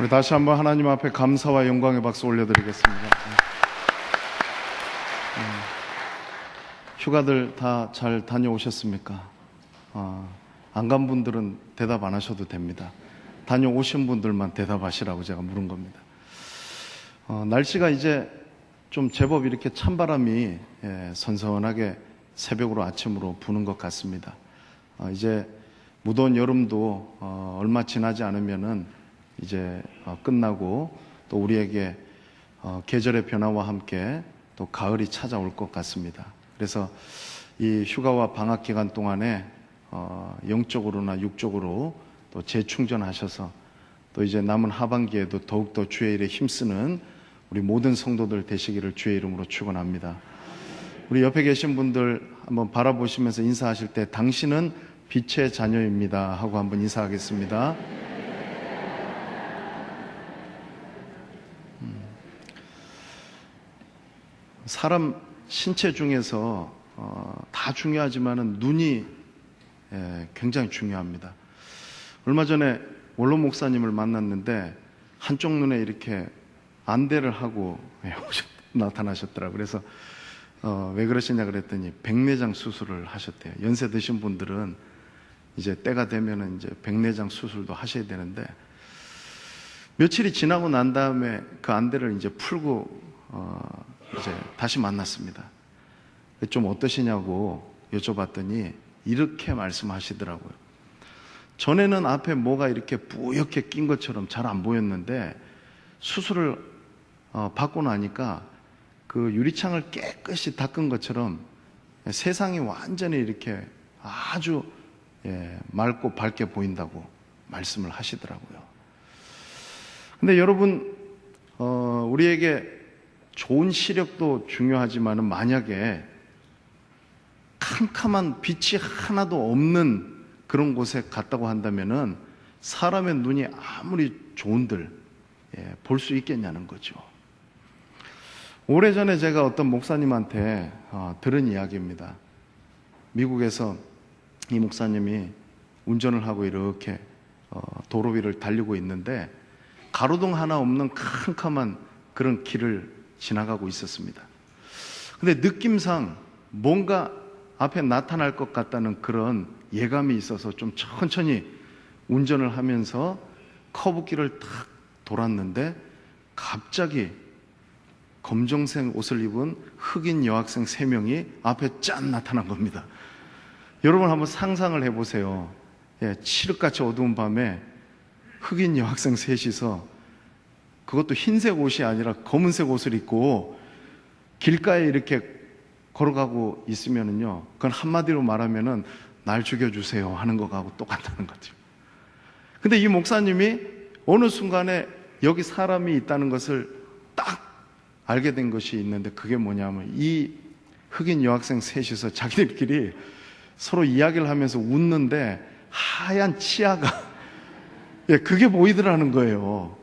우리 다시 한번 하나님 앞에 감사와 영광의 박수 올려드리겠습니다. 휴가들 다 잘 다녀오셨습니까? 안 간 분들은 대답 안 하셔도 됩니다. 다녀오신 분들만 대답하시라고 제가 물은 겁니다. 날씨가 이제 좀 제법 이렇게 찬바람이 선선하게 새벽으로 아침으로 부는 것 같습니다. 이제 무더운 여름도 얼마 지나지 않으면은 이제 끝나고 또 우리에게 계절의 변화와 함께 또 가을이 찾아올 것 같습니다. 그래서 이 휴가와 방학 기간 동안에 영적으로나 육적으로 또 재충전하셔서 또 이제 남은 하반기에도 더욱더 주의 일에 힘쓰는 우리 모든 성도들 되시기를 주의 이름으로 축원합니다. 우리 옆에 계신 분들 한번 바라보시면서 인사하실 때 당신은 빛의 자녀입니다 하고 한번 인사하겠습니다. 사람 신체 중에서 다 중요하지만은 눈이 굉장히 중요합니다. 얼마 전에 원로 목사님을 만났는데 한쪽 눈에 이렇게 안대를 하고 나타나셨더라고요. 그래서 왜 그러시냐 그랬더니 백내장 수술을 하셨대요. 연세 드신 분들은 이제 때가 되면은 이제 백내장 수술도 하셔야 되는데 며칠이 지나고 난 다음에 그 안대를 이제 풀고 이제 다시 만났습니다. 좀 어떠시냐고 여쭤봤더니 이렇게 말씀하시더라고요. 전에는 앞에 뭐가 이렇게 뿌옇게 낀 것처럼 잘 안 보였는데 수술을 받고 나니까 그 유리창을 깨끗이 닦은 것처럼 세상이 완전히 이렇게 아주 맑고 밝게 보인다고 말씀을 하시더라고요. 근데 여러분, 우리에게 좋은 시력도 중요하지만 만약에 캄캄한 빛이 하나도 없는 그런 곳에 갔다고 한다면은 사람의 눈이 아무리 좋은들 볼 수 있겠냐는 거죠. 오래전에 제가 어떤 목사님한테 들은 이야기입니다. 미국에서 이 목사님이 운전을 하고 이렇게 도로 위를 달리고 있는데 가로등 하나 없는 캄캄한 그런 길을 지나가고 있었습니다. 근데 느낌상 뭔가 앞에 나타날 것 같다는 그런 예감이 있어서 좀 천천히 운전을 하면서 커브길을 탁 돌았는데 갑자기 검정색 옷을 입은 흑인 여학생 3명이 앞에 짠 나타난 겁니다. 여러분 한번 상상을 해보세요. 칠흑같이 어두운 밤에 흑인 여학생 셋이서 그것도 흰색 옷이 아니라 검은색 옷을 입고 길가에 이렇게 걸어가고 있으면은요, 그건 한마디로 말하면은 날 죽여주세요 하는 거하고 똑같다는 거죠. 근데 이 목사님이 어느 순간에 여기 사람이 있다는 것을 딱 알게 된 것이 있는데 그게 뭐냐면 이 흑인 여학생 셋이서 자기들끼리 서로 이야기를 하면서 웃는데 하얀 치아가 그게 보이더라는 거예요.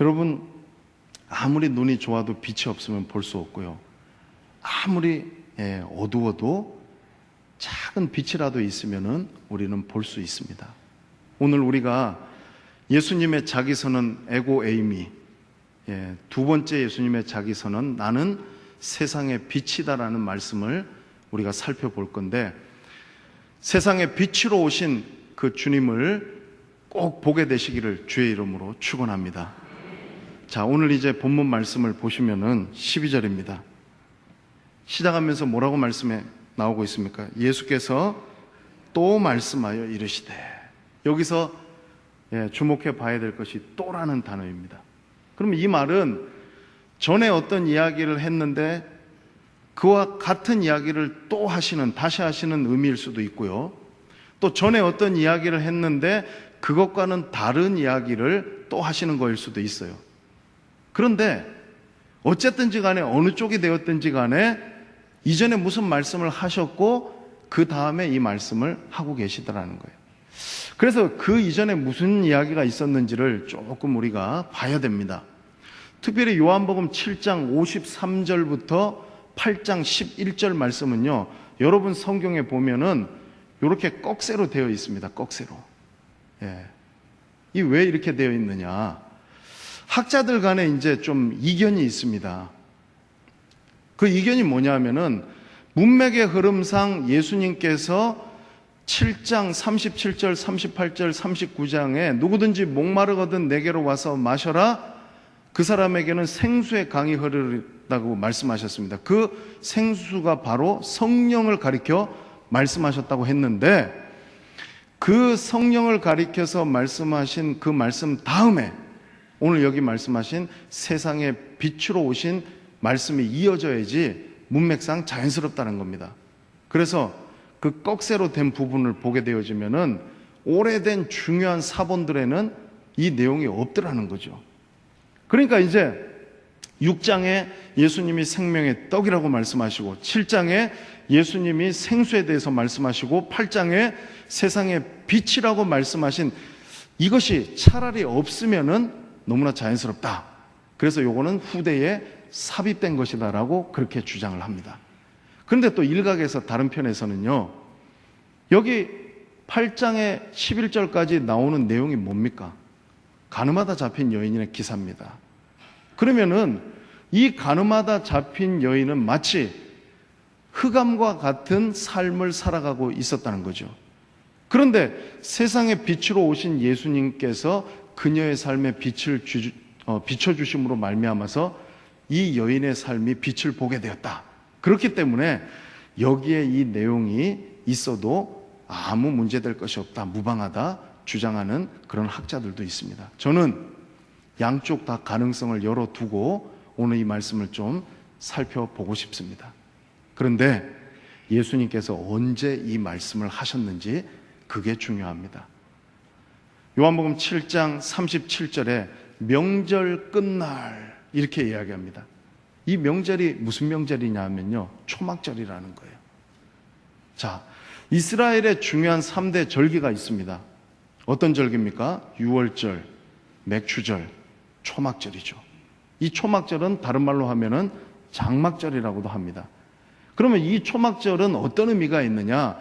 여러분, 아무리 눈이 좋아도 빛이 없으면 볼 수 없고요. 아무리 어두워도 작은 빛이라도 있으면은 우리는 볼 수 있습니다. 오늘 우리가 예수님의 자기선은 에고 에이미, 두 번째 예수님의 자기선은 나는 세상의 빛이다라는 말씀을 우리가 살펴볼 건데 세상의 빛으로 오신 그 주님을 꼭 보게 되시기를 주의 이름으로 축원합니다. 자, 오늘 이제 본문 말씀을 보시면은 12절입니다. 시작하면서 뭐라고 말씀에 나오고 있습니까? 예수께서 또 말씀하여 이르시되, 여기서 주목해 봐야 될 것이 또라는 단어입니다. 그럼 이 말은 전에 어떤 이야기를 했는데 그와 같은 이야기를 또 하시는, 다시 하시는 의미일 수도 있고요. 또 전에 어떤 이야기를 했는데 그것과는 다른 이야기를 또 하시는 거일 수도 있어요. 그런데 어쨌든지 간에 어느 쪽이 되었든지 간에 이전에 무슨 말씀을 하셨고 그 다음에 이 말씀을 하고 계시더라는 거예요. 그래서 그 이전에 무슨 이야기가 있었는지를 조금 우리가 봐야 됩니다. 특별히 요한복음 7장 53절부터 8장 11절 말씀은요, 여러분 성경에 보면은 이렇게 꺽쇠로 되어 있습니다. 꺽쇠로. 이 왜 이렇게 되어 있느냐? 학자들 간에 이제 좀 이견이 있습니다. 그 이견이 뭐냐면은 문맥의 흐름상 예수님께서 7장 37절, 38절, 39장에 누구든지 목마르거든 내게로 와서 마셔라. 그 사람에게는 생수의 강이 흐르다고 말씀하셨습니다. 그 생수가 바로 성령을 가리켜 말씀하셨다고 했는데, 그 성령을 가리켜서 말씀하신 그 말씀 다음에 오늘 여기 말씀하신 세상의 빛으로 오신 말씀이 이어져야지 문맥상 자연스럽다는 겁니다. 그래서 그 꺽쇠로 된 부분을 보게 되어지면은 오래된 중요한 사본들에는 이 내용이 없더라는 거죠. 그러니까 이제 6장에 예수님이 생명의 떡이라고 말씀하시고, 7장에 예수님이 생수에 대해서 말씀하시고, 8장에 세상의 빛이라고 말씀하신 이것이 차라리 없으면은 너무나 자연스럽다. 그래서 요거는 후대에 삽입된 것이다라고 그렇게 주장을 합니다. 그런데 또 일각에서 다른 편에서는요, 여기 8장의 11절까지 나오는 내용이 뭡니까? 가늠하다 잡힌 여인의 기사입니다. 그러면은 이 가늠하다 잡힌 여인은 마치 흑암과 같은 삶을 살아가고 있었다는 거죠. 그런데 세상의 빛으로 오신 예수님께서 그녀의 삶에 빛을 비춰주심으로 말미암아서 이 여인의 삶이 빛을 보게 되었다. 그렇기 때문에 여기에 이 내용이 있어도 아무 문제될 것이 없다, 무방하다 주장하는 그런 학자들도 있습니다. 저는 양쪽 다 가능성을 열어두고 오늘 이 말씀을 좀 살펴보고 싶습니다. 그런데 예수님께서 언제 이 말씀을 하셨는지 그게 중요합니다. 요한복음 7장 37절에 명절 끝날 이렇게 이야기합니다. 이 명절이 무슨 명절이냐면요, 초막절이라는 거예요. 자, 이스라엘의 중요한 3대 절기가 있습니다. 어떤 절기입니까? 유월절, 맥추절, 초막절이죠. 이 초막절은 다른 말로 하면은 장막절이라고도 합니다. 그러면 이 초막절은 어떤 의미가 있느냐?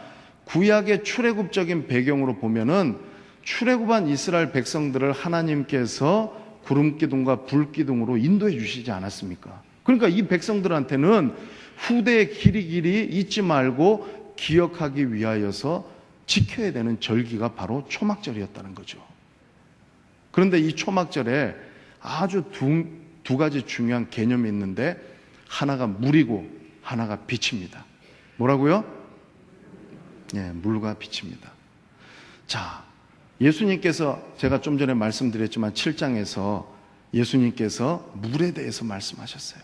구약의 출애굽적인 배경으로 보면은 출애굽한 이스라엘 백성들을 하나님께서 구름기둥과 불기둥으로 인도해 주시지 않았습니까? 그러니까 이 백성들한테는 후대의 길이 잊지 말고 기억하기 위하여서 지켜야 되는 절기가 바로 초막절이었다는 거죠. 그런데 이 초막절에 아주 두 가지 중요한 개념이 있는데, 하나가 물이고 하나가 빛입니다. 뭐라고요? 네, 물과 빛입니다. 자, 예수님께서 제가 좀 전에 말씀드렸지만 7장에서 예수님께서 물에 대해서 말씀하셨어요.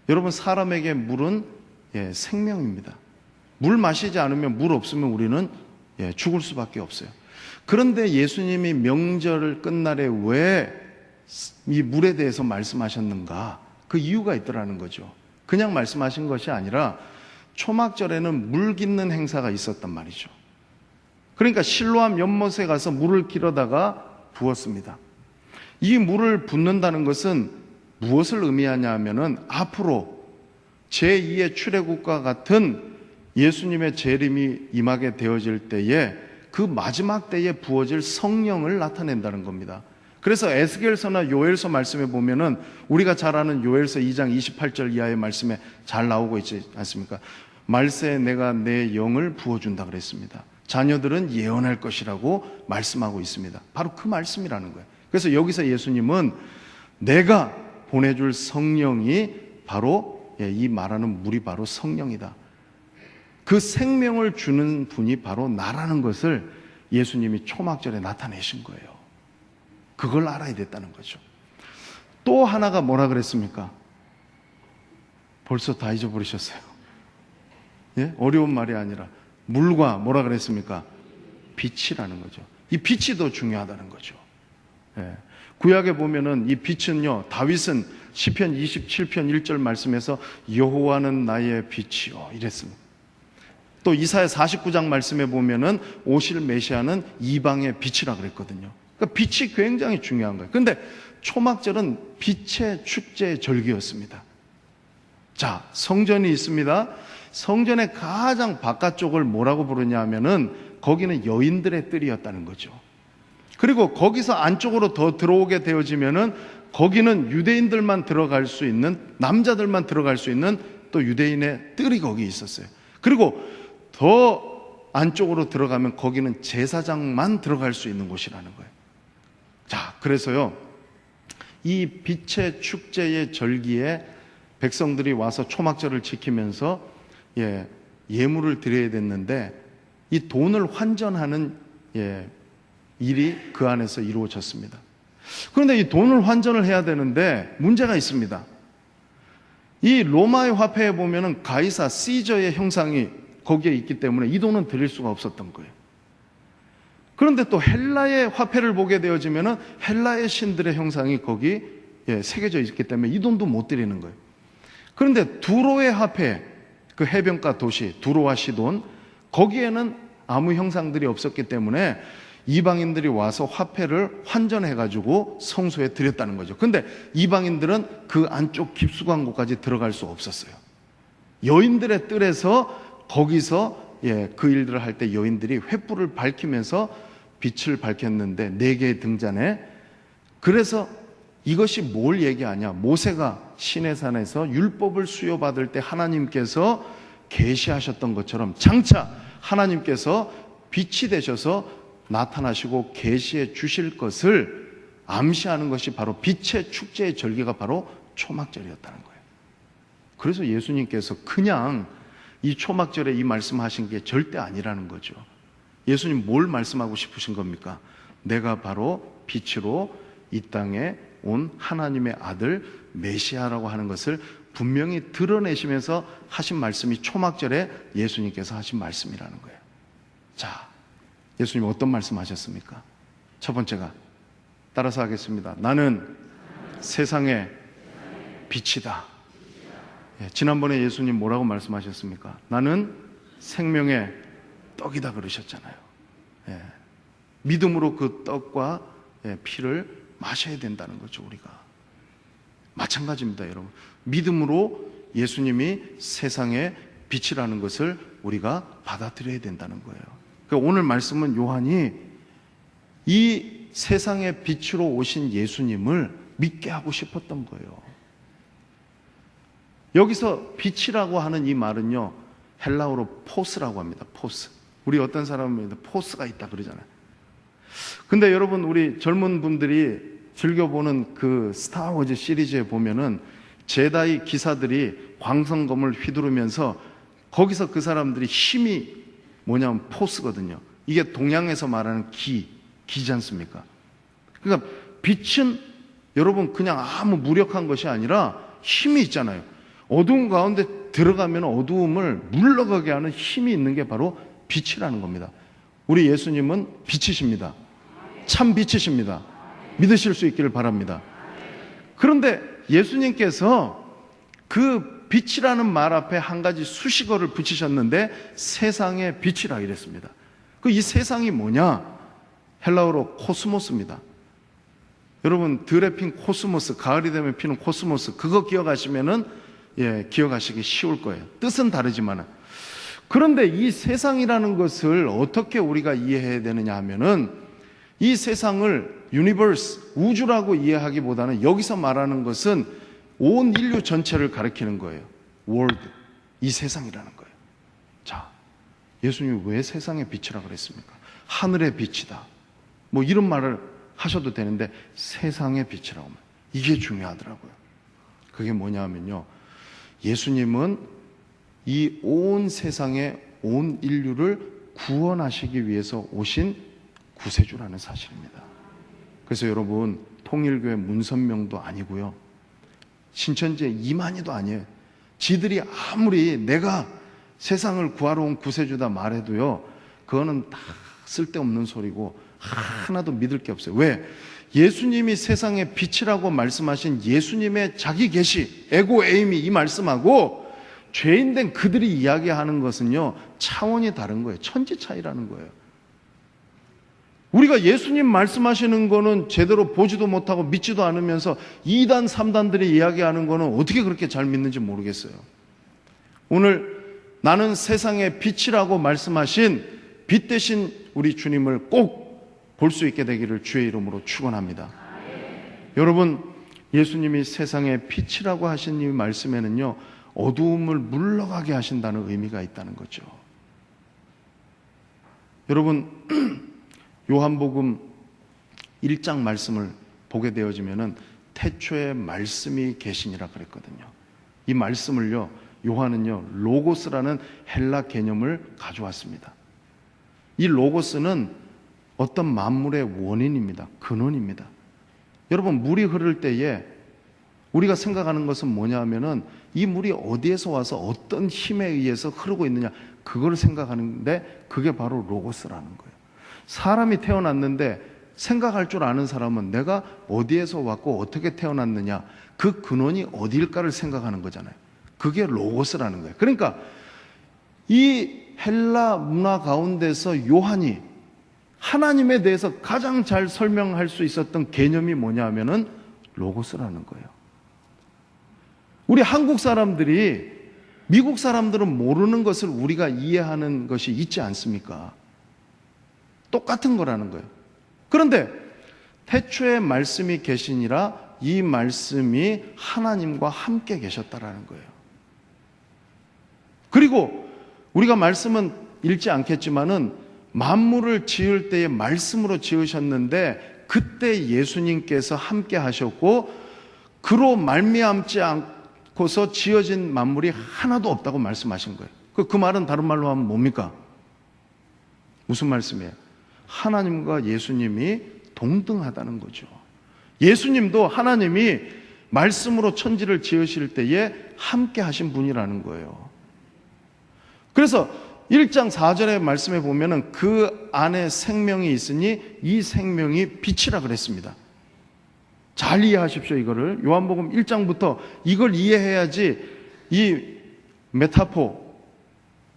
여러분, 사람에게 물은 생명입니다. 물 마시지 않으면, 물 없으면 우리는 죽을 수밖에 없어요. 그런데 예수님이 명절 끝날에 왜 이 물에 대해서 말씀하셨는가? 그 이유가 있더라는 거죠. 그냥 말씀하신 것이 아니라 초막절에는 물 깃는 행사가 있었단 말이죠. 그러니까 실로암 연못에 가서 물을 길어다가 부었습니다. 이 물을 붓는다는 것은 무엇을 의미하냐 하면은 앞으로 제2의 출애굽과 같은 예수님의 재림이 임하게 되어질 때에 그 마지막 때에 부어질 성령을 나타낸다는 겁니다. 그래서 에스겔서나 요엘서 말씀에 보면은 우리가 잘 아는 요엘서 2장 28절 이하의 말씀에 잘 나오고 있지 않습니까? 말세에 내가 내 영을 부어준다 그랬습니다. 자녀들은 예언할 것이라고 말씀하고 있습니다. 바로 그 말씀이라는 거예요. 그래서 여기서 예수님은 내가 보내줄 성령이 바로 이 말하는 물이 바로 성령이다. 그 생명을 주는 분이 바로 나라는 것을 예수님이 초막절에 나타내신 거예요. 그걸 알아야 됐다는 거죠. 또 하나가 뭐라 그랬습니까? 벌써 다 잊어버리셨어요. 예? 어려운 말이 아니라 물과 뭐라 그랬습니까? 빛이라는 거죠. 이 빛이 더 중요하다는 거죠. 예. 구약에 보면은 이 빛은요, 다윗은 시편 27편 1절 말씀에서 여호와는 나의 빛이요 이랬습니다. 또 이사야 49장 말씀에 보면은 오실 메시아는 이방의 빛이라 그랬거든요. 그러니까 빛이 굉장히 중요한 거예요. 그런데 초막절은 빛의 축제의 절기였습니다. 자, 성전이 있습니다. 성전의 가장 바깥쪽을 뭐라고 부르냐 하면은 거기는 여인들의 뜰이었다는 거죠. 그리고 거기서 안쪽으로 더 들어오게 되어지면은 거기는 유대인들만 들어갈 수 있는, 남자들만 들어갈 수 있는 또 유대인의 뜰이 거기 있었어요. 그리고 더 안쪽으로 들어가면 거기는 제사장만 들어갈 수 있는 곳이라는 거예요. 자, 그래서요, 이 빛의 축제의 절기에 백성들이 와서 초막절을 지키면서 예물을 드려야 됐는데, 이 돈을 환전하는 일이 그 안에서 이루어졌습니다. 그런데 이 돈을 환전을 해야 되는데 문제가 있습니다. 이 로마의 화폐에 보면은 가이사 시저의 형상이 거기에 있기 때문에 이 돈은 드릴 수가 없었던 거예요. 그런데 또 헬라의 화폐를 보게 되어지면은 헬라의 신들의 형상이 거기 새겨져 있기 때문에 이 돈도 못 드리는 거예요. 그런데 두로의 화폐, 그 해변가 도시 두로와 시돈, 거기에는 아무 형상들이 없었기 때문에 이방인들이 와서 화폐를 환전해가지고 성소에 드렸다는 거죠. 근데 이방인들은 그 안쪽 깊숙한 곳까지 들어갈 수 없었어요. 여인들의 뜰에서 거기서 그 일들을 할 때 여인들이 횃불을 밝히면서 빛을 밝혔는데 4개의 등잔에, 그래서 이것이 뭘 얘기하냐, 모세가 시내산에서 율법을 수여받을 때 하나님께서 계시하셨던 것처럼 장차 하나님께서 빛이 되셔서 나타나시고 계시해 주실 것을 암시하는 것이 바로 빛의 축제의 절기가 바로 초막절이었다는 거예요. 그래서 예수님께서 그냥 이 초막절에 이 말씀하신 게 절대 아니라는 거죠. 예수님 뭘 말씀하고 싶으신 겁니까? 내가 바로 빛으로 이 땅에 온 하나님의 아들 메시아라고 하는 것을 분명히 드러내시면서 하신 말씀이 초막절에 예수님께서 하신 말씀이라는 거예요. 자, 예수님 어떤 말씀 하셨습니까? 첫 번째가, 따라서 하겠습니다. 나는 세상의 빛이다. 지난번에 예수님 뭐라고 말씀하셨습니까? 나는 생명의 떡이다 그러셨잖아요. 믿음으로 그 떡과 피를 마셔야 된다는 거죠. 우리가 마찬가지입니다, 여러분. 믿음으로 예수님이 세상의 빛이라는 것을 우리가 받아들여야 된다는 거예요. 오늘 말씀은 요한이 이 세상의 빛으로 오신 예수님을 믿게 하고 싶었던 거예요. 여기서 빛이라고 하는 이 말은요, 헬라어로 포스라고 합니다. 포스. 우리 어떤 사람은 포스가 있다 그러잖아요. 근데 여러분, 우리 젊은 분들이 즐겨보는 그 스타워즈 시리즈에 보면은 제다이 기사들이 광선검을 휘두르면서 거기서 그 사람들이 힘이 뭐냐면 포스거든요. 이게 동양에서 말하는 기지 않습니까? 그러니까 빛은 여러분 그냥 아무 무력한 것이 아니라 힘이 있잖아요. 어두운 가운데 들어가면 어두움을 물러가게 하는 힘이 있는 게 바로 빛이라는 겁니다. 우리 예수님은 빛이십니다. 참 빛이십니다. 믿으실 수 있기를 바랍니다. 그런데 예수님께서 그 빛이라는 말 앞에 한 가지 수식어를 붙이셨는데 세상의 빛이라 이랬습니다. 이 세상이 뭐냐? 헬라어로 코스모스입니다. 여러분, 들에 핀 코스모스, 가을이 되면 피는 코스모스, 그거 기억하시면은 기억하시기 쉬울 거예요. 뜻은 다르지만은. 그런데 이 세상이라는 것을 어떻게 우리가 이해해야 되느냐 하면은 이 세상을 유니버스, 우주라고 이해하기보다는 여기서 말하는 것은 온 인류 전체를 가리키는 거예요. 월드, 이 세상이라는 거예요. 자, 예수님이 왜 세상의 빛이라고 그랬습니까? 하늘의 빛이다, 뭐 이런 말을 하셔도 되는데 세상의 빛이라고 하면 이게 중요하더라고요. 그게 뭐냐면요, 예수님은 이 온 세상의 온 인류를 구원하시기 위해서 오신 구세주라는 사실입니다. 그래서 여러분, 통일교회 문선명도 아니고요, 신천지의 이만희도 아니에요. 지들이 아무리 내가 세상을 구하러 온 구세주다 말해도요, 그거는 다 쓸데없는 소리고 하나도 믿을 게 없어요. 왜? 예수님이 세상의 빛이라고 말씀하신 예수님의 자기 계시, 에고 에임이 이 말씀하고 죄인된 그들이 이야기하는 것은요, 차원이 다른 거예요. 천지 차이라는 거예요. 우리가 예수님 말씀하시는 거는 제대로 보지도 못하고 믿지도 않으면서 2단, 3단들이 이야기하는 거는 어떻게 그렇게 잘 믿는지 모르겠어요. 오늘 나는 세상의 빛이라고 말씀하신 빛 대신 우리 주님을 꼭 볼 수 있게 되기를 주의 이름으로 축원합니다. 여러분, 예수님이 세상의 빛이라고 하신 이 말씀에는요, 어두움을 물러가게 하신다는 의미가 있다는 거죠. 여러분, 요한복음 1장 말씀을 보게 되어지면은 태초에 말씀이 계시니라 그랬거든요. 이 말씀을요, 요한은요, 로고스라는 헬라 개념을 가져왔습니다. 이 로고스는 어떤 만물의 원인입니다. 근원입니다. 여러분, 물이 흐를 때에 우리가 생각하는 것은 뭐냐 하면은 이 물이 어디에서 와서 어떤 힘에 의해서 흐르고 있느냐, 그걸 생각하는데 그게 바로 로고스라는 거예요. 사람이 태어났는데 생각할 줄 아는 사람은 내가 어디에서 왔고 어떻게 태어났느냐, 그 근원이 어디일까를 생각하는 거잖아요. 그게 로고스라는 거예요. 그러니까 이 헬라 문화 가운데서 요한이 하나님에 대해서 가장 잘 설명할 수 있었던 개념이 뭐냐 하면은 로고스라는 거예요. 우리 한국 사람들이 미국 사람들은 모르는 것을 우리가 이해하는 것이 있지 않습니까? 똑같은 거라는 거예요. 그런데 태초에 말씀이 계시니라, 이 말씀이 하나님과 함께 계셨다라는 거예요. 그리고 우리가 말씀은 읽지 않겠지만은 만물을 지을 때에 말씀으로 지으셨는데 그때 예수님께서 함께 하셨고 그로 말미암지 않고서 지어진 만물이 하나도 없다고 말씀하신 거예요. 그 말은 다른 말로 하면 뭡니까? 무슨 말씀이에요? 하나님과 예수님이 동등하다는 거죠. 예수님도 하나님이 말씀으로 천지를 지으실 때에 함께 하신 분이라는 거예요. 그래서 1장 4절의 말씀에 보면은 그 안에 생명이 있으니 이 생명이 빛이라 그랬습니다. 잘 이해하십시오. 이거를 요한복음 1장부터 이걸 이해해야지 이 메타포,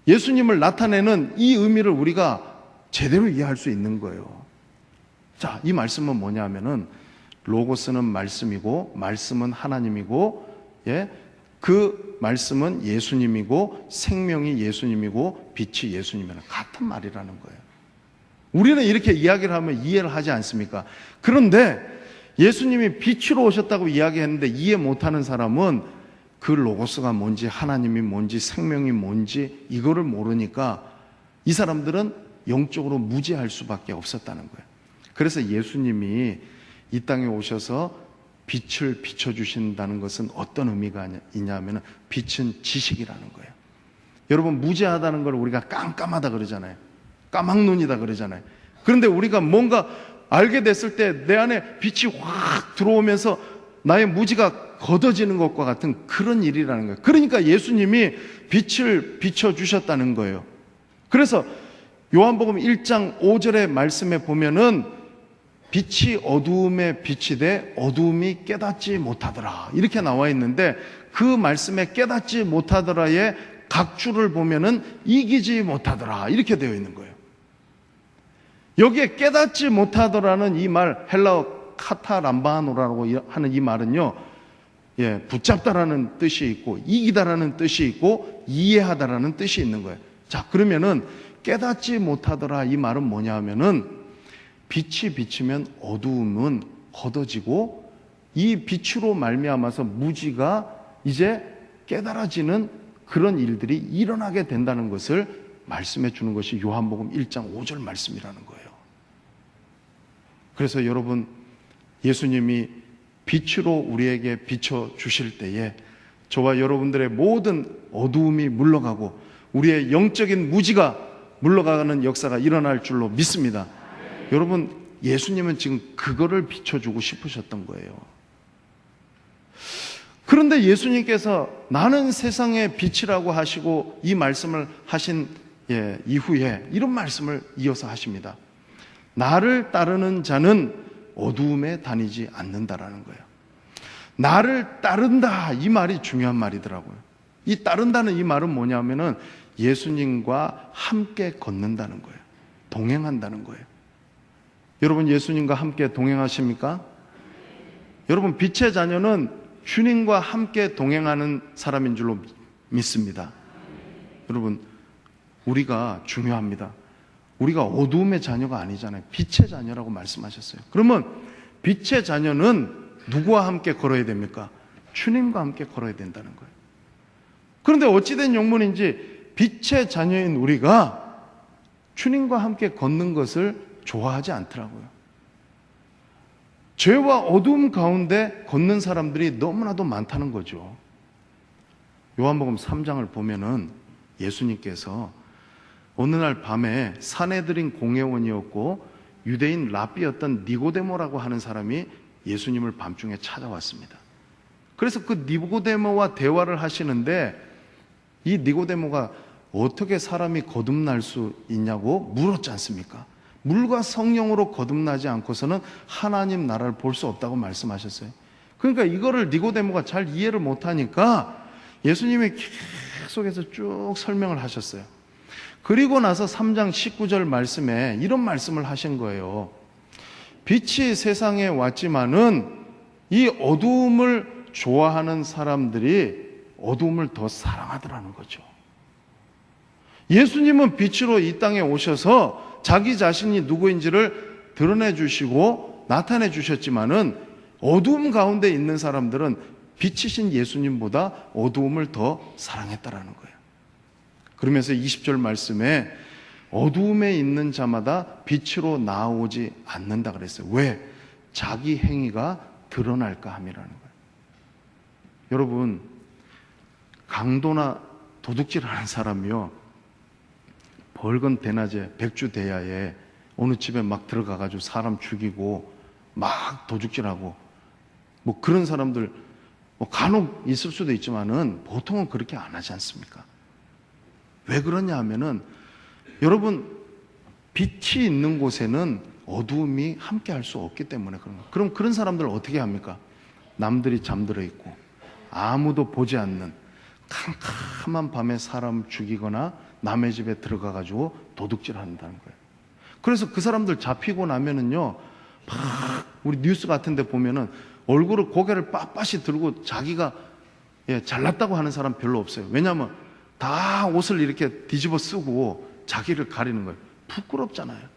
예수님을 나타내는 이 의미를 우리가 제대로 이해할 수 있는 거예요. 자, 이 말씀은 뭐냐 하면은 로고스는 말씀이고 말씀은 하나님이고, 예, 그 말씀은 예수님이고 생명이 예수님이고 빛이 예수님이라는 같은 말이라는 거예요. 우리는 이렇게 이야기를 하면 이해를 하지 않습니까? 그런데 예수님이 빛으로 오셨다고 이야기했는데 이해 못하는 사람은 그 로고스가 뭔지, 하나님이 뭔지, 생명이 뭔지 이거를 모르니까 이 사람들은 영적으로 무지할 수밖에 없었다는 거예요. 그래서 예수님이 이 땅에 오셔서 빛을 비춰주신다는 것은 어떤 의미가 있냐면 빛은 지식이라는 거예요. 여러분, 무지하다는 걸 우리가 깜깜하다 그러잖아요. 까막눈이다 그러잖아요. 그런데 우리가 뭔가 알게 됐을 때 내 안에 빛이 확 들어오면서 나의 무지가 걷어지는 것과 같은 그런 일이라는 거예요. 그러니까 예수님이 빛을 비춰주셨다는 거예요. 그래서 요한복음 1장 5절의 말씀에 보면은 빛이 어두움에 빛이 돼 어두움이 깨닫지 못하더라 이렇게 나와 있는데, 그 말씀에 깨닫지 못하더라의 각주를 보면은 이기지 못하더라 이렇게 되어 있는 거예요. 여기에 깨닫지 못하더라는 이 말, 헬라어 카타람바노라고 하는 이 말은요, 예, 붙잡다라는 뜻이 있고 이기다라는 뜻이 있고 이해하다라는 뜻이 있는 거예요. 자, 그러면은 깨닫지 못하더라 이 말은 뭐냐 하면은 빛이 비치면 어두움은 걷어지고 이 빛으로 말미암아서 무지가 이제 깨달아지는 그런 일들이 일어나게 된다는 것을 말씀해 주는 것이 요한복음 1장 5절 말씀이라는 거예요. 그래서 여러분, 예수님이 빛으로 우리에게 비춰 주실 때에 저와 여러분들의 모든 어두움이 물러가고 우리의 영적인 무지가 물러가는 역사가 일어날 줄로 믿습니다. 여러분, 예수님은 지금 그거를 비춰주고 싶으셨던 거예요. 그런데 예수님께서 나는 세상의 빛이라고 하시고 이 말씀을 하신 이후에 이런 말씀을 이어서 하십니다. 나를 따르는 자는 어두움에 다니지 않는다라는 거예요. 나를 따른다, 이 말이 중요한 말이더라고요. 이 따른다는 이 말은 뭐냐면은 예수님과 함께 걷는다는 거예요. 동행한다는 거예요. 여러분, 예수님과 함께 동행하십니까? 여러분, 빛의 자녀는 주님과 함께 동행하는 사람인 줄로 믿습니다. 여러분, 우리가 중요합니다. 우리가 어두움의 자녀가 아니잖아요. 빛의 자녀라고 말씀하셨어요. 그러면 빛의 자녀는 누구와 함께 걸어야 됩니까? 주님과 함께 걸어야 된다는 거예요. 그런데 어찌된 영문인지 빛의 자녀인 우리가 주님과 함께 걷는 것을 좋아하지 않더라고요. 죄와 어두움 가운데 걷는 사람들이 너무나도 많다는 거죠. 요한복음 3장을 보면은 예수님께서 어느 날 밤에 사내들인 공회원이었고 유대인 랍비였던 니고데모라고 하는 사람이 예수님을 밤중에 찾아왔습니다. 그래서 그 니고데모와 대화를 하시는데 이 니고데모가 어떻게 사람이 거듭날 수 있냐고 물었지 않습니까? 물과 성령으로 거듭나지 않고서는 하나님 나라를 볼 수 없다고 말씀하셨어요. 그러니까 이거를 니고데모가 잘 이해를 못하니까 예수님이 계속해서 쭉 설명을 하셨어요. 그리고 나서 3장 19절 말씀에 이런 말씀을 하신 거예요. 빛이 세상에 왔지만은 이 어두움을 좋아하는 사람들이 어두움을 더 사랑하더라는 거죠. 예수님은 빛으로 이 땅에 오셔서 자기 자신이 누구인지를 드러내 주시고 나타내 주셨지만은 어두움 가운데 있는 사람들은 빛이신 예수님보다 어두움을 더 사랑했다라는 거예요. 그러면서 20절 말씀에 어두움에 있는 자마다 빛으로 나오지 않는다 그랬어요. 왜? 자기 행위가 드러날까 함이라는 거예요. 여러분, 강도나 도둑질하는 사람이요, 벌건 대낮에 백주대야에 어느 집에 막 들어가가지고 사람 죽이고 막 도둑질하고 뭐 그런 사람들 뭐 간혹 있을 수도 있지만은 보통은 그렇게 안 하지 않습니까? 왜 그러냐 하면은 여러분, 빛이 있는 곳에는 어두움이 함께 할 수 없기 때문에 그런 거예요. 그럼 그런 사람들 어떻게 합니까? 남들이 잠들어 있고 아무도 보지 않는 캄캄한 밤에 사람 죽이거나 남의 집에 들어가가지고 도둑질 한다는 거예요. 그래서 그 사람들 잡히고 나면은요, 막 우리 뉴스 같은 데 보면은 얼굴을 고개를 빳빳이 들고 자기가 잘났다고 하는 사람 별로 없어요. 왜냐하면 다 옷을 이렇게 뒤집어 쓰고 자기를 가리는 거예요. 부끄럽잖아요.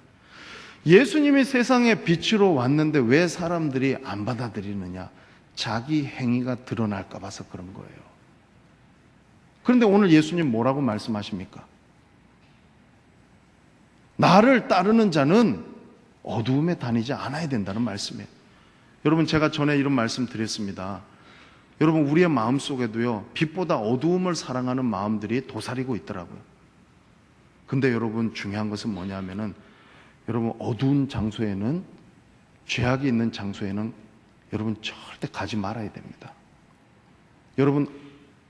예수님이 세상에 빛으로 왔는데 왜 사람들이 안 받아들이느냐? 자기 행위가 드러날까 봐서 그런 거예요. 그런데 오늘 예수님 뭐라고 말씀하십니까? 나를 따르는 자는 어두움에 다니지 않아야 된다는 말씀이에요. 여러분, 제가 전에 이런 말씀 드렸습니다. 여러분, 우리의 마음속에도요, 빛보다 어두움을 사랑하는 마음들이 도사리고 있더라고요. 근데 여러분, 중요한 것은 뭐냐면은 여러분, 어두운 장소에는, 죄악이 있는 장소에는 여러분 절대 가지 말아야 됩니다. 여러분,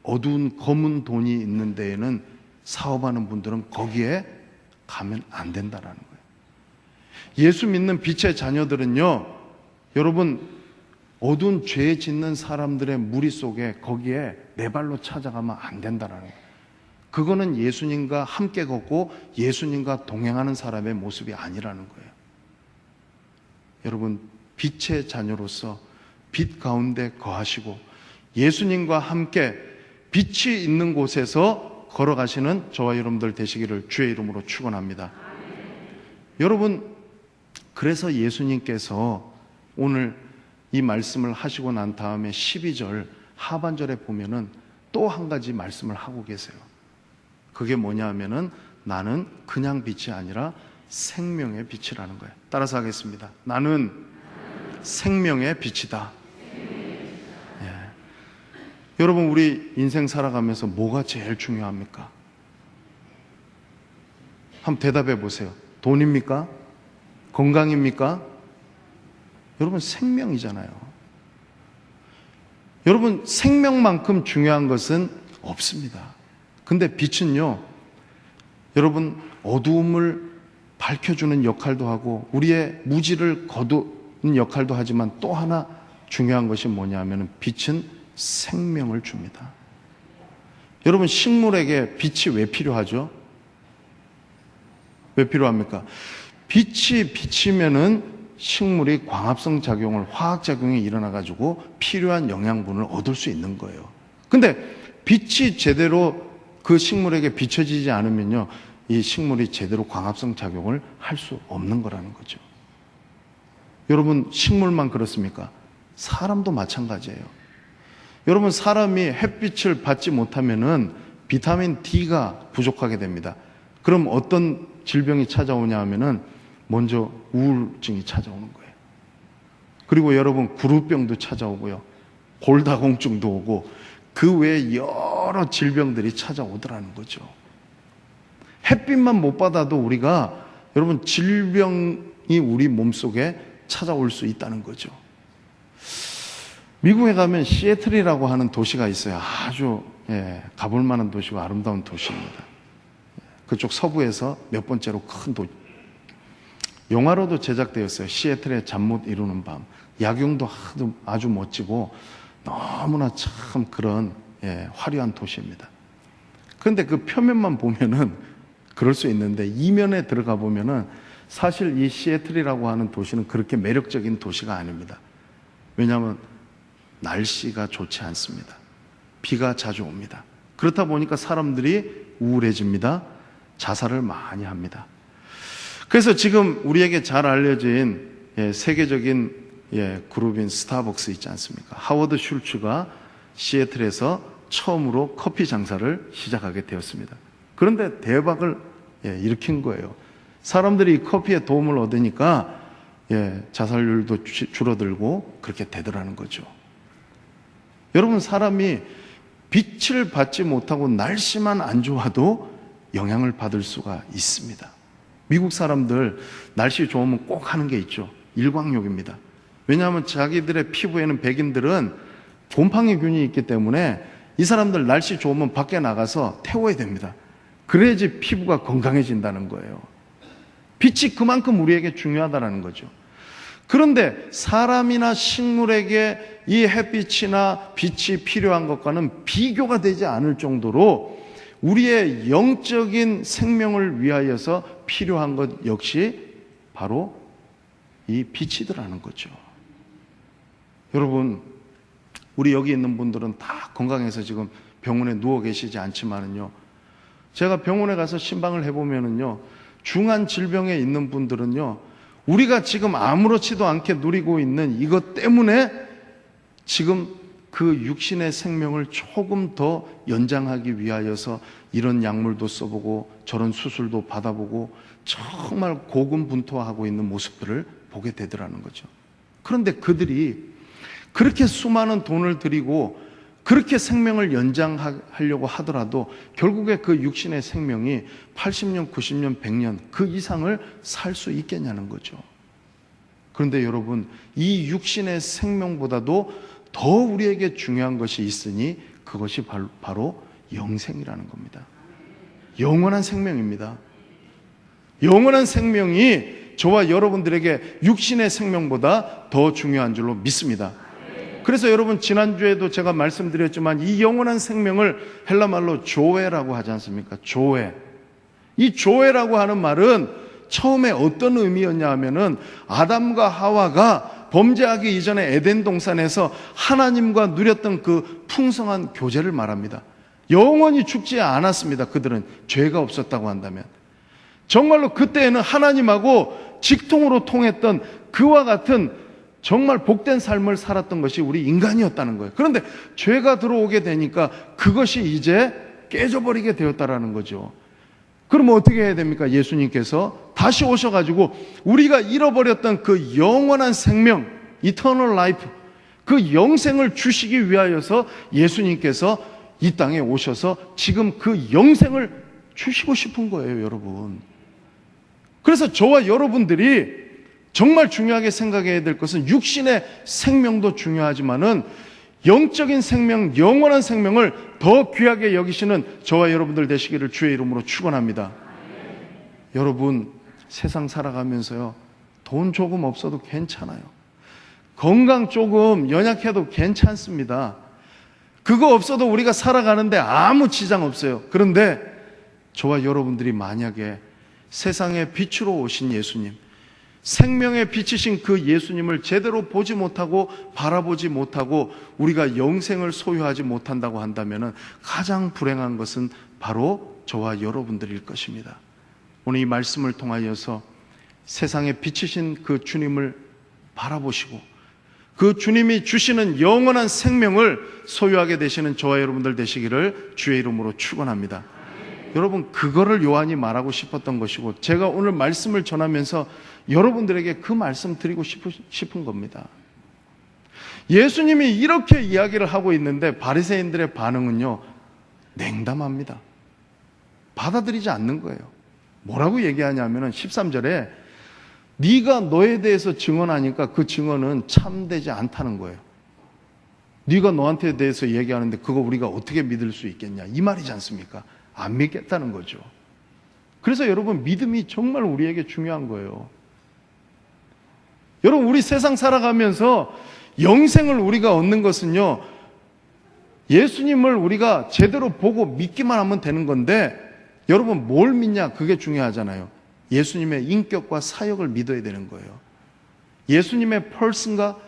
어두운 검은 돈이 있는 데에는 사업하는 분들은 거기에 가면 안 된다라는 거예요. 예수 믿는 빛의 자녀들은요, 여러분, 어두운 죄 짓는 사람들의 무리 속에 거기에 내 발로 찾아가면 안 된다라는 거예요. 그거는 예수님과 함께 걷고 예수님과 동행하는 사람의 모습이 아니라는 거예요. 여러분, 빛의 자녀로서 빛 가운데 거하시고 예수님과 함께 빛이 있는 곳에서 걸어가시는 저와 여러분들 되시기를 주의 이름으로 축원합니다. 여러분, 그래서 예수님께서 오늘 이 말씀을 하시고 난 다음에 12절 하반절에 보면은 또 한 가지 말씀을 하고 계세요. 그게 뭐냐 하면은 나는 그냥 빛이 아니라 생명의 빛이라는 거예요. 따라서 하겠습니다. 나는 생명의 빛이다. 예. 여러분, 우리 인생 살아가면서 뭐가 제일 중요합니까? 한번 대답해 보세요. 돈입니까? 건강입니까? 여러분, 생명이잖아요. 여러분, 생명만큼 중요한 것은 없습니다. 근데 빛은요, 여러분, 어두움을 밝혀주는 역할도 하고 우리의 무지를 거두는 역할도 하지만 또 하나 중요한 것이 뭐냐 하면 빛은 생명을 줍니다. 여러분, 식물에게 빛이 왜 필요하죠? 왜 필요합니까? 빛이 비치면은 식물이 광합성 작용을, 화학 작용이 일어나가지고 필요한 영양분을 얻을 수 있는 거예요. 근데 빛이 제대로 그 식물에게 비춰지지 않으면요, 이 식물이 제대로 광합성 작용을 할 수 없는 거라는 거죠. 여러분, 식물만 그렇습니까? 사람도 마찬가지예요. 여러분, 사람이 햇빛을 받지 못하면은 비타민 D가 부족하게 됩니다. 그럼 어떤 질병이 찾아오냐 하면은 먼저 우울증이 찾아오는 거예요. 그리고 여러분, 구루병도 찾아오고요. 골다공증도 오고 그 외에 여러 질병들이 찾아오더라는 거죠. 햇빛만 못 받아도 우리가 여러분 질병이 우리 몸속에 찾아올 수 있다는 거죠. 미국에 가면 시애틀이라고 하는 도시가 있어요. 아주 가볼 만한 도시고 아름다운 도시입니다. 그쪽 서부에서 몇 번째로 큰 도시. 영화로도 제작되었어요. 시애틀의 잠 못 이루는 밤. 야경도 아주 멋지고 너무나 참 그런 화려한 도시입니다. 그런데 그 표면만 보면은 그럴 수 있는데 이면에 들어가 보면은 사실 이 시애틀이라고 하는 도시는 그렇게 매력적인 도시가 아닙니다. 왜냐하면 날씨가 좋지 않습니다. 비가 자주 옵니다. 그렇다 보니까 사람들이 우울해집니다. 자살을 많이 합니다. 그래서 지금 우리에게 잘 알려진 세계적인 그룹인 스타벅스 있지 않습니까? 하워드 슐츠가 시애틀에서 처음으로 커피 장사를 시작하게 되었습니다. 그런데 대박을 일으킨 거예요. 사람들이 이 커피에 도움을 얻으니까 자살률도 줄어들고 그렇게 되더라는 거죠. 여러분, 사람이 빛을 받지 못하고 날씨만 안 좋아도 영향을 받을 수가 있습니다. 미국 사람들 날씨 좋으면 꼭 하는 게 있죠. 일광욕입니다. 왜냐하면 자기들의 피부에는 백인들은 곰팡이균이 있기 때문에 이 사람들 날씨 좋으면 밖에 나가서 태워야 됩니다. 그래야지 피부가 건강해진다는 거예요. 빛이 그만큼 우리에게 중요하다는 거죠. 그런데 사람이나 식물에게 이 햇빛이나 빛이 필요한 것과는 비교가 되지 않을 정도로 우리의 영적인 생명을 위하여서 필요한 것 역시 바로 이 빛이더라는 거죠. 여러분, 우리 여기 있는 분들은 다 건강해서 지금 병원에 누워 계시지 않지만은요, 제가 병원에 가서 신방을 해보면은요, 중한 질병에 있는 분들은요, 우리가 지금 아무렇지도 않게 누리고 있는 이것 때문에 지금 그 육신의 생명을 조금 더 연장하기 위하여서 이런 약물도 써보고 저런 수술도 받아보고 정말 고군분투하고 있는 모습들을 보게 되더라는 거죠. 그런데 그들이 그렇게 수많은 돈을 들이고 그렇게 생명을 연장하려고 하더라도 결국에 그 육신의 생명이 80년, 90년, 100년 그 이상을 살 수 있겠냐는 거죠. 그런데 여러분, 이 육신의 생명보다도 더 우리에게 중요한 것이 있으니 그것이 바로 영생이라는 겁니다. 영원한 생명입니다. 영원한 생명이 저와 여러분들에게 육신의 생명보다 더 중요한 줄로 믿습니다. 그래서 여러분, 지난주에도 제가 말씀드렸지만 이 영원한 생명을 헬라말로 조에라고 하지 않습니까? 조에. 이 조에라고 하는 말은 처음에 어떤 의미였냐 하면은 아담과 하와가 범죄하기 이전에 에덴 동산에서 하나님과 누렸던 그 풍성한 교제를 말합니다. 영원히 죽지 않았습니다. 그들은 죄가 없었다고 한다면. 정말로 그때에는 하나님하고 직통으로 통했던 그와 같은 정말 복된 삶을 살았던 것이 우리 인간이었다는 거예요. 그런데 죄가 들어오게 되니까 그것이 이제 깨져버리게 되었다라는 거죠. 그러면 어떻게 해야 됩니까? 예수님께서 다시 오셔가지고 우리가 잃어버렸던 그 영원한 생명, Eternal Life, 그 영생을 주시기 위하여서 예수님께서 이 땅에 오셔서 지금 그 영생을 주시고 싶은 거예요, 여러분. 그래서 저와 여러분들이 정말 중요하게 생각해야 될 것은 육신의 생명도 중요하지만은 영적인 생명, 영원한 생명을 더 귀하게 여기시는 저와 여러분들 되시기를 주의 이름으로 축원합니다. 여러분, 세상 살아가면서요, 돈 조금 없어도 괜찮아요. 건강 조금 연약해도 괜찮습니다. 그거 없어도 우리가 살아가는데 아무 지장 없어요. 그런데 저와 여러분들이 만약에 세상의 빛으로 오신 예수님, 생명의 빛이신 그 예수님을 제대로 보지 못하고 바라보지 못하고 우리가 영생을 소유하지 못한다고 한다면 가장 불행한 것은 바로 저와 여러분들일 것입니다. 오늘 이 말씀을 통하여서 세상에 비치신 그 주님을 바라보시고 그 주님이 주시는 영원한 생명을 소유하게 되시는 저와 여러분들 되시기를 주의 이름으로 축원합니다. 여러분, 그거를 요한이 말하고 싶었던 것이고 제가 오늘 말씀을 전하면서 여러분들에게 그 말씀 드리고 싶은 겁니다. 예수님이 이렇게 이야기를 하고 있는데 바리새인들의 반응은요, 냉담합니다. 받아들이지 않는 거예요. 뭐라고 얘기하냐면은 13절에 네가 너에 대해서 증언하니까 그 증언은 참되지 않다는 거예요. 네가 너한테 대해서 얘기하는데 그거 우리가 어떻게 믿을 수 있겠냐, 이 말이지 않습니까? 안 믿겠다는 거죠. 그래서 여러분, 믿음이 정말 우리에게 중요한 거예요. 여러분, 우리 세상 살아가면서 영생을 우리가 얻는 것은요, 예수님을 우리가 제대로 보고 믿기만 하면 되는 건데, 여러분 뭘 믿냐, 그게 중요하잖아요. 예수님의 인격과 사역을 믿어야 되는 거예요. 예수님의 person과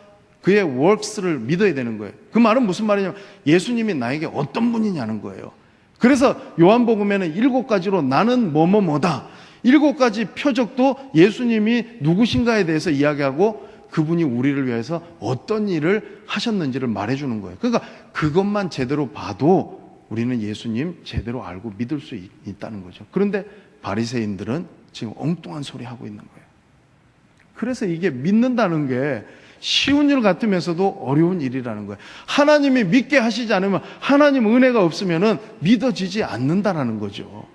그의 works를 믿어야 되는 거예요. 그 말은 무슨 말이냐면 예수님이 나에게 어떤 분이냐는 거예요. 그래서 요한복음에는 7가지로 나는 뭐뭐뭐다, 7가지 표적도 예수님이 누구신가에 대해서 이야기하고 그분이 우리를 위해서 어떤 일을 하셨는지를 말해주는 거예요. 그러니까 그것만 제대로 봐도 우리는 예수님 제대로 알고 믿을 수 있다는 거죠. 그런데 바리새인들은 지금 엉뚱한 소리 하고 있는 거예요. 그래서 이게 믿는다는 게 쉬운 일 같으면서도 어려운 일이라는 거예요. 하나님이 믿게 하시지 않으면, 하나님 은혜가 없으면 믿어지지 않는다라는 거죠.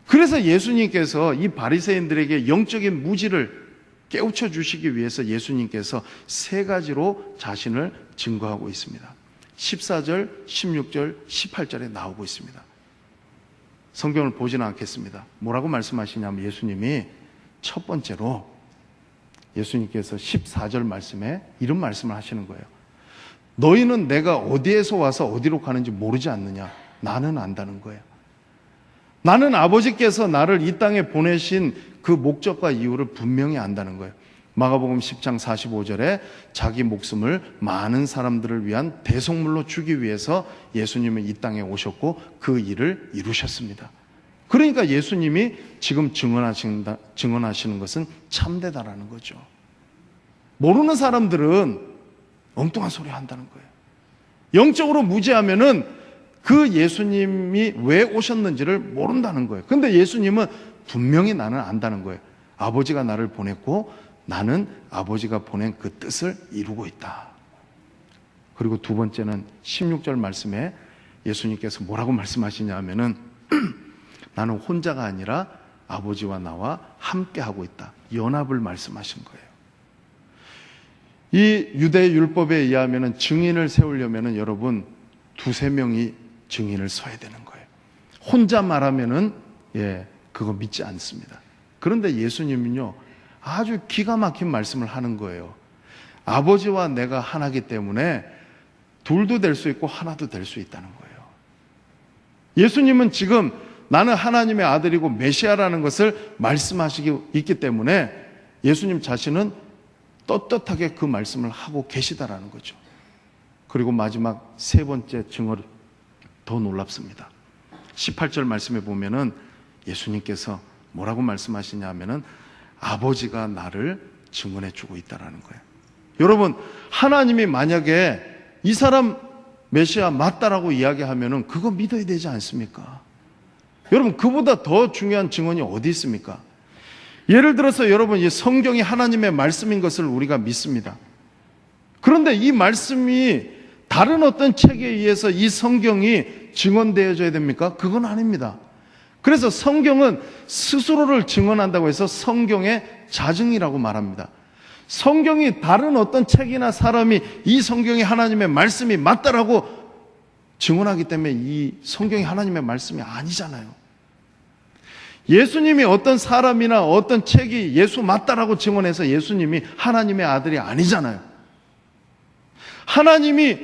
그래서 예수님께서 이 바리새인들에게 영적인 무지를 깨우쳐 주시기 위해서 예수님께서 3가지로 자신을 증거하고 있습니다. 14절, 16절, 18절에 나오고 있습니다. 성경을 보지는 않겠습니다. 뭐라고 말씀하시냐면 예수님이 첫 번째로 예수님께서 14절 말씀에 이런 말씀을 하시는 거예요. 너희는 내가 어디에서 와서 어디로 가는지 모르지 않느냐? 나는 안다는 거예요. 나는 아버지께서 나를 이 땅에 보내신 그 목적과 이유를 분명히 안다는 거예요. 마가복음 10장 45절에 자기 목숨을 많은 사람들을 위한 대속물로 주기 위해서 예수님은 이 땅에 오셨고 그 일을 이루셨습니다. 그러니까 예수님이 지금 증언하시는 것은 참되다라는 거죠. 모르는 사람들은 엉뚱한 소리 한다는 거예요. 영적으로 무지하면은 그 예수님이 왜 오셨는지를 모른다는 거예요. 그런데 예수님은 분명히 나는 안다는 거예요. 아버지가 나를 보냈고 나는 아버지가 보낸 그 뜻을 이루고 있다. 그리고 두 번째는 16절 말씀에 예수님께서 뭐라고 말씀하시냐 하면은 나는 혼자가 아니라 아버지와 나와 함께 하고 있다. 연합을 말씀하신 거예요. 이 유대 율법에 의하면은 증인을 세우려면은 여러분 2-3명이 증인을 서야 되는 거예요. 혼자 말하면은 그거 믿지 않습니다. 그런데 예수님은요, 아주 기가 막힌 말씀을 하는 거예요. 아버지와 내가 하나이기 때문에 둘도 될 수 있고 하나도 될 수 있다는 거예요. 예수님은 지금 나는 하나님의 아들이고 메시아라는 것을 말씀하시고 있기 때문에 예수님 자신은 떳떳하게 그 말씀을 하고 계시다라는 거죠. 그리고 마지막 3번째 증언, 더 놀랍습니다. 18절 말씀에 보면은 예수님께서 뭐라고 말씀하시냐 하면은 아버지가 나를 증언해 주고 있다라는 거예요. 여러분, 하나님이 만약에 이 사람 메시아 맞다라고 이야기하면은 그거 믿어야 되지 않습니까? 여러분, 그보다 더 중요한 증언이 어디 있습니까? 예를 들어서 여러분, 이 성경이 하나님의 말씀인 것을 우리가 믿습니다. 그런데 이 말씀이 다른 어떤 책에 의해서 이 성경이 증언되어져야 됩니까? 그건 아닙니다. 그래서 성경은 스스로를 증언한다고 해서 성경의 자증이라고 말합니다. 성경이 다른 어떤 책이나 사람이 이 성경이 하나님의 말씀이 맞다라고 증언하기 때문에 이 성경이 하나님의 말씀이 아니잖아요. 예수님이 어떤 사람이나 어떤 책이 예수 맞다라고 증언해서 예수님이 하나님의 아들이 아니잖아요. 하나님이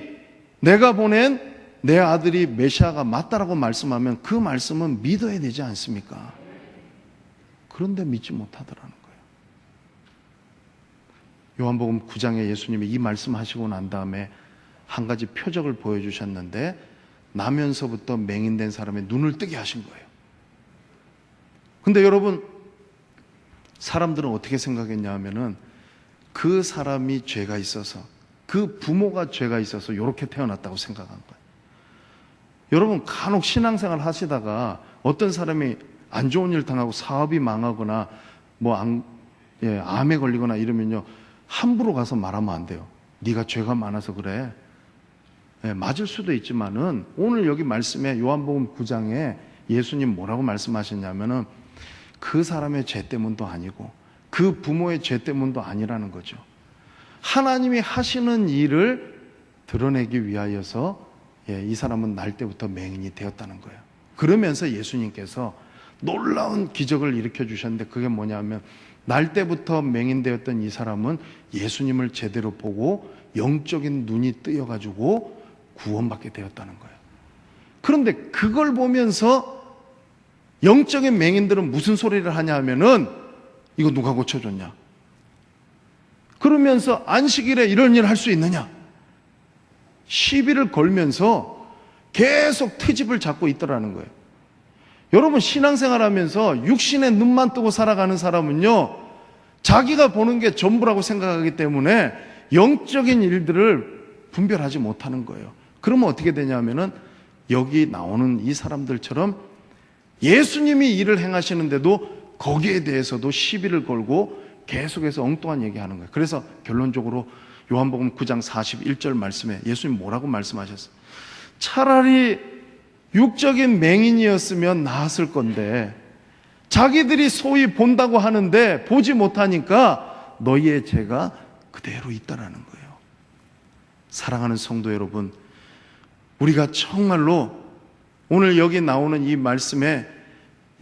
내가 보낸 내 아들이 메시아가 맞다라고 말씀하면 그 말씀은 믿어야 되지 않습니까? 그런데 믿지 못하더라는 거예요. 요한복음 9장에 예수님이 이 말씀하시고 난 다음에 한 가지 표적을 보여주셨는데 나면서부터 맹인된 사람의 눈을 뜨게 하신 거예요. 근데 여러분, 사람들은 어떻게 생각했냐 하면은 그 사람이 죄가 있어서, 그 부모가 죄가 있어서 이렇게 태어났다고 생각한 거예요. 여러분, 간혹 신앙생활 하시다가 어떤 사람이 안 좋은 일 당하고 사업이 망하거나 암에 걸리거나 이러면요, 함부로 가서 말하면 안 돼요. 네가 죄가 많아서 그래. 맞을 수도 있지만은 오늘 여기 말씀에 요한복음 9장에 예수님 뭐라고 말씀하셨냐면은 그 사람의 죄 때문도 아니고 그 부모의 죄 때문도 아니라는 거죠. 하나님이 하시는 일을 드러내기 위하여서 이 사람은 날 때부터 맹인이 되었다는 거예요. 그러면서 예수님께서 놀라운 기적을 일으켜 주셨는데 그게 뭐냐면 날 때부터 맹인되었던 이 사람은 예수님을 제대로 보고 영적인 눈이 뜨여가지고 구원받게 되었다는 거예요. 그런데 그걸 보면서 영적인 맹인들은 무슨 소리를 하냐 하면은 이거 누가 고쳐줬냐? 그러면서 안식일에 이런 일 할 수 있느냐? 시비를 걸면서 계속 트집을 잡고 있더라는 거예요. 여러분, 신앙생활 하면서 육신의 눈만 뜨고 살아가는 사람은요, 자기가 보는 게 전부라고 생각하기 때문에 영적인 일들을 분별하지 못하는 거예요. 그러면 어떻게 되냐면은 여기 나오는 이 사람들처럼 예수님이 일을 행하시는데도 거기에 대해서도 시비를 걸고 계속해서 엉뚱한 얘기하는 거예요. 그래서 결론적으로 요한복음 9장 41절 말씀에 예수님 뭐라고 말씀하셨어요? 차라리 육적인 맹인이었으면 나았을 건데 자기들이 소위 본다고 하는데 보지 못하니까 너희의 죄가 그대로 있다라는 거예요. 사랑하는 성도 여러분, 우리가 정말로 오늘 여기 나오는 이 말씀에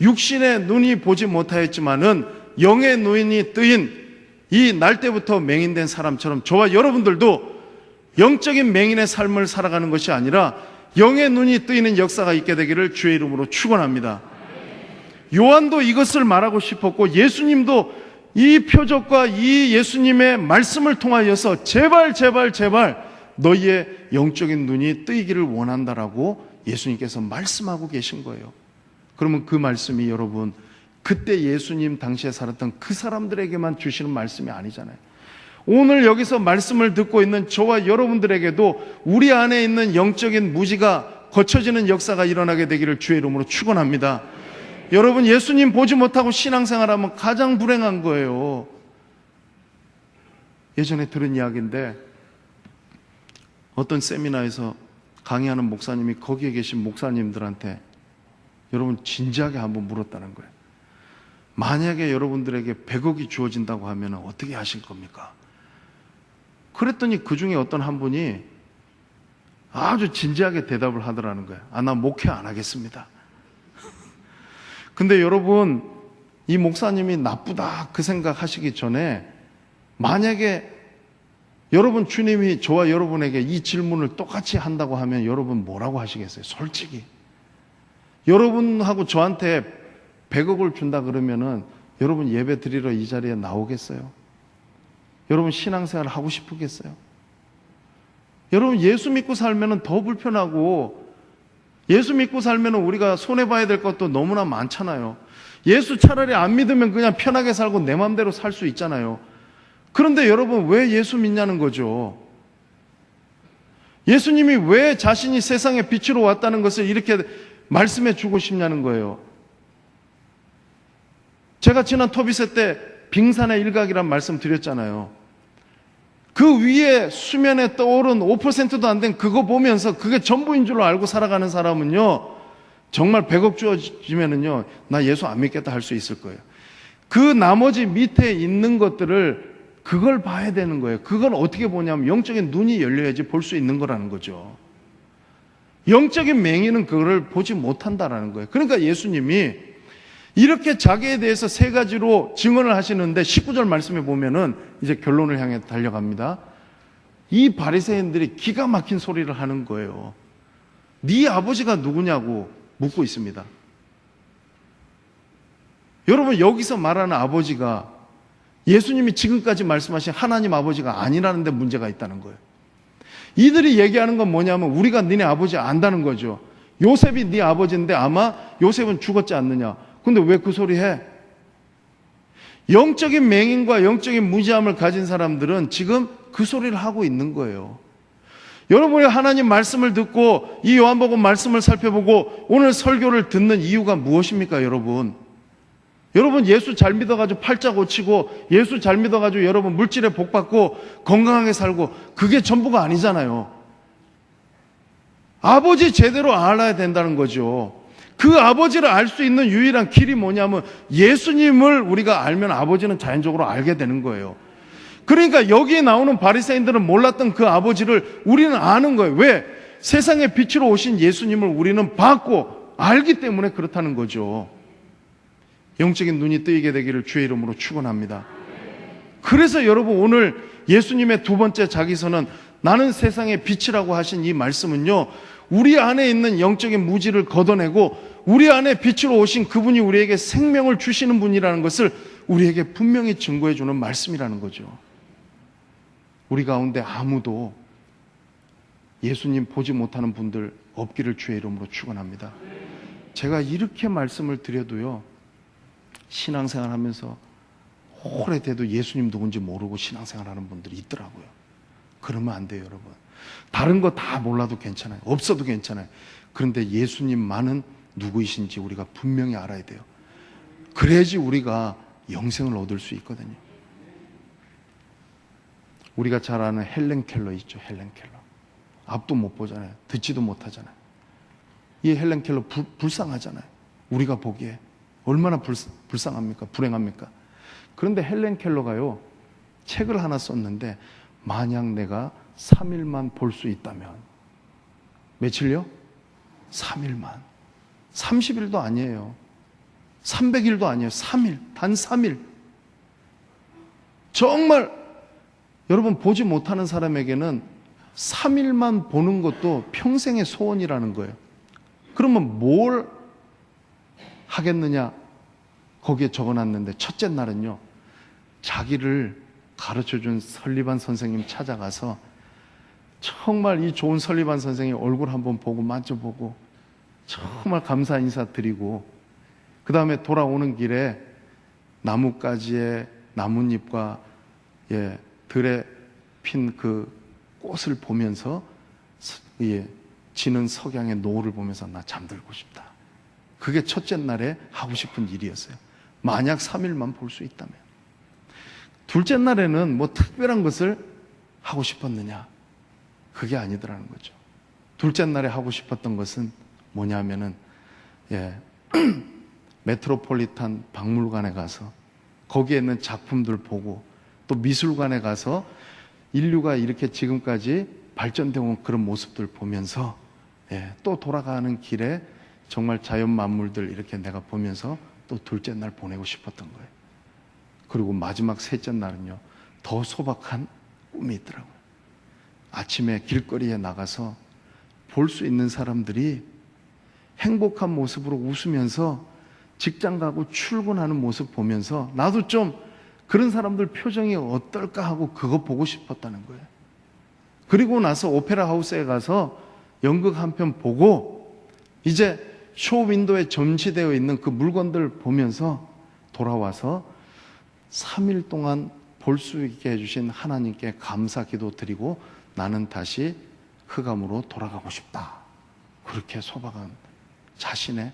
육신의 눈이 보지 못하였지만은 영의 눈이 뜨인 이 날 때부터 맹인된 사람처럼 저와 여러분들도 영적인 맹인의 삶을 살아가는 것이 아니라 영의 눈이 뜨이는 역사가 있게 되기를 주의 이름으로 축원합니다. 요한도 이것을 말하고 싶었고 예수님도 이 표적과 이 예수님의 말씀을 통하여서 제발 너희의 영적인 눈이 뜨이기를 원한다라고 예수님께서 말씀하고 계신 거예요. 그러면 그 말씀이 여러분 그때 예수님 당시에 살았던 그 사람들에게만 주시는 말씀이 아니잖아요. 오늘 여기서 말씀을 듣고 있는 저와 여러분들에게도 우리 안에 있는 영적인 무지가 거쳐지는 역사가 일어나게 되기를 주의 이름으로 축원합니다. 여러분, 예수님 보지 못하고 신앙생활하면 가장 불행한 거예요. 예전에 들은 이야기인데 어떤 세미나에서 강의하는 목사님이 거기에 계신 목사님들한테 여러분 진지하게 한번 물었다는 거예요. 만약에 여러분들에게 100억이 주어진다고 하면 어떻게 하실 겁니까? 그랬더니 그 중에 어떤 한 분이 아주 진지하게 대답을 하더라는 거예요. 나 목회 안 하겠습니다. 근데 여러분, 이 목사님이 나쁘다 그 생각하시기 전에 만약에 여러분 주님이 저와 여러분에게 이 질문을 똑같이 한다고 하면 여러분 뭐라고 하시겠어요? 솔직히 여러분하고 저한테 100억을 준다 그러면은 여러분 예배 드리러 이 자리에 나오겠어요? 여러분 신앙생활 하고 싶으겠어요? 여러분 예수 믿고 살면은 더 불편하고 예수 믿고 살면은 우리가 손해봐야 될 것도 너무나 많잖아요. 예수 차라리 안 믿으면 그냥 편하게 살고 내 마음대로 살 수 있잖아요. 그런데 여러분 왜 예수 믿냐는 거죠. 예수님이 왜 자신이 세상의 빛으로 왔다는 것을 이렇게 말씀해 주고 싶냐는 거예요. 제가 지난 토비세 때 빙산의 일각이란 말씀 드렸잖아요. 그 위에 수면에 떠오른 5%도 안 된 그거 보면서 그게 전부인 줄로 알고 살아가는 사람은요, 정말 100억 주어지면은요, 나 예수 안 믿겠다 할 수 있을 거예요. 그 나머지 밑에 있는 것들을 그걸 봐야 되는 거예요. 그걸 어떻게 보냐면 영적인 눈이 열려야지 볼 수 있는 거라는 거죠. 영적인 맹인은 그거를 보지 못한다라는 거예요. 그러니까 예수님이 이렇게 자기에 대해서 세 가지로 증언을 하시는데 19절 말씀에 보면은 이제 결론을 향해 달려갑니다. 이 바리새인들이 기가 막힌 소리를 하는 거예요. 네 아버지가 누구냐고 묻고 있습니다. 여러분 여기서 말하는 아버지가 예수님이 지금까지 말씀하신 하나님 아버지가 아니라는 데 문제가 있다는 거예요. 이들이 얘기하는 건 뭐냐면 우리가 너네 아버지 안다는 거죠. 요셉이 네 아버지인데 아마 요셉은 죽었지 않느냐. 근데 왜 그 소리 해? 영적인 맹인과 영적인 무지함을 가진 사람들은 지금 그 소리를 하고 있는 거예요. 여러분이 하나님 말씀을 듣고 이 요한복음 말씀을 살펴보고 오늘 설교를 듣는 이유가 무엇입니까, 여러분? 여러분 예수 잘 믿어가지고 팔자 고치고 예수 잘 믿어가지고 여러분 물질에 복 받고 건강하게 살고 그게 전부가 아니잖아요. 아버지 제대로 알아야 된다는 거죠. 그 아버지를 알 수 있는 유일한 길이 뭐냐면 예수님을 우리가 알면 아버지는 자연적으로 알게 되는 거예요. 그러니까 여기에 나오는 바리새인들은 몰랐던 그 아버지를 우리는 아는 거예요. 왜? 세상의 빛으로 오신 예수님을 우리는 봤고 알기 때문에 그렇다는 거죠. 영적인 눈이 뜨이게 되기를 주의 이름으로 축원합니다. 그래서 여러분 오늘 예수님의 두 번째 자기서는 나는 세상의 빛이라고 하신 이 말씀은요, 우리 안에 있는 영적인 무지를 걷어내고 우리 안에 빛으로 오신 그분이 우리에게 생명을 주시는 분이라는 것을 우리에게 분명히 증거해 주는 말씀이라는 거죠. 우리 가운데 아무도 예수님 보지 못하는 분들 없기를 주의 이름으로 축원합니다. 제가 이렇게 말씀을 드려도요, 신앙생활 하면서 오래돼도 예수님 누군지 모르고 신앙생활 하는 분들이 있더라고요. 그러면 안 돼요, 여러분. 다른 거 다 몰라도 괜찮아요. 없어도 괜찮아요. 그런데 예수님만은 누구이신지 우리가 분명히 알아야 돼요. 그래야지 우리가 영생을 얻을 수 있거든요. 우리가 잘 아는 헬렌 켈러 있죠, 헬렌 켈러. 앞도 못 보잖아요. 듣지도 못하잖아요. 이 헬렌 켈러 불쌍하잖아요. 우리가 보기에 얼마나 불쌍합니까? 불행합니까? 그런데 헬렌 켈러가요, 책을 하나 썼는데 만약 내가 3일만 볼 수 있다면, 며칠요? 3일만. 30일도 아니에요. 300일도 아니에요. 3일. 단 3일. 정말 여러분 보지 못하는 사람에게는 3일만 보는 것도 평생의 소원이라는 거예요. 그러면 뭘 하겠느냐? 거기에 적어놨는데 첫째 날은요, 자기를 가르쳐준 설리반 선생님 찾아가서 정말 이 좋은 설리반 선생님 얼굴 한번 보고 만져보고 정말 감사 인사 드리고, 그 다음에 돌아오는 길에 나뭇가지에 나뭇잎과 들에 핀 그 꽃을 보면서 지는 석양의 노을을 보면서 나 잠들고 싶다. 그게 첫째 날에 하고 싶은 일이었어요. 만약 3일만 볼 수 있다면. 둘째 날에는 뭐 특별한 것을 하고 싶었느냐? 그게 아니더라는 거죠. 둘째 날에 하고 싶었던 것은 뭐냐면은 메트로폴리탄 박물관에 가서 거기에 있는 작품들 보고 또 미술관에 가서 인류가 이렇게 지금까지 발전되어 온 그런 모습들 보면서 또 돌아가는 길에 정말 자연 만물들 이렇게 내가 보면서 또 둘째 날 보내고 싶었던 거예요. 그리고 마지막 셋째 날은요, 더 소박한 꿈이 있더라고요. 아침에 길거리에 나가서 볼 수 있는 사람들이 행복한 모습으로 웃으면서 직장 가고 출근하는 모습 보면서 나도 좀 그런 사람들 표정이 어떨까 하고 그거 보고 싶었다는 거예요. 그리고 나서 오페라 하우스에 가서 연극 한 편 보고 이제 쇼 윈도에 전시되어 있는 그 물건들 보면서 돌아와서 3일 동안 볼 수 있게 해주신 하나님께 감사 기도 드리고 나는 다시 흑암으로 돌아가고 싶다. 그렇게 소박한 자신의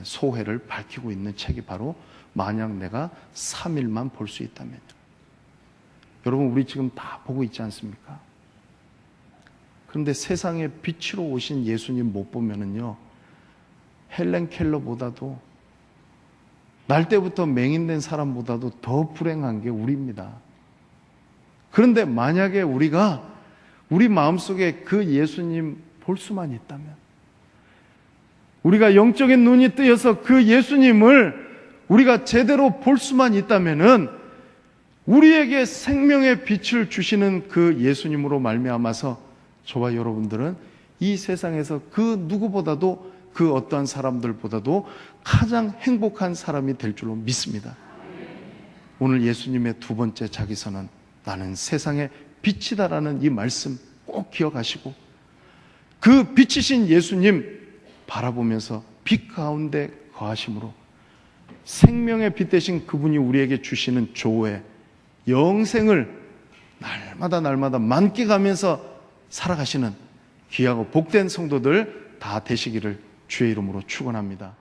소회를 밝히고 있는 책이 바로 만약 내가 3일만 볼 수 있다면. 여러분 우리 지금 다 보고 있지 않습니까? 그런데 세상에 빛으로 오신 예수님 못 보면은요, 헬렌 켈러보다도 날 때부터 맹인된 사람보다도 더 불행한 게 우리입니다. 그런데 만약에 우리가 우리 마음속에 그 예수님 볼 수만 있다면, 우리가 영적인 눈이 뜨여서 그 예수님을 우리가 제대로 볼 수만 있다면은 우리에게 생명의 빛을 주시는 그 예수님으로 말미암아서 저와 여러분들은 이 세상에서 그 누구보다도 그 어떠한 사람들보다도 가장 행복한 사람이 될 줄로 믿습니다. 오늘 예수님의 두 번째 자기서는 나는 세상의 빛이다라는 이 말씀 꼭 기억하시고 그 빛이신 예수님 바라보면서 빛 가운데 거하심으로 생명의 빛 대신 그분이 우리에게 주시는 조회, 영생을 날마다 만끽하면서 살아가시는 귀하고 복된 성도들 다 되시기를 주의 이름으로 축원합니다.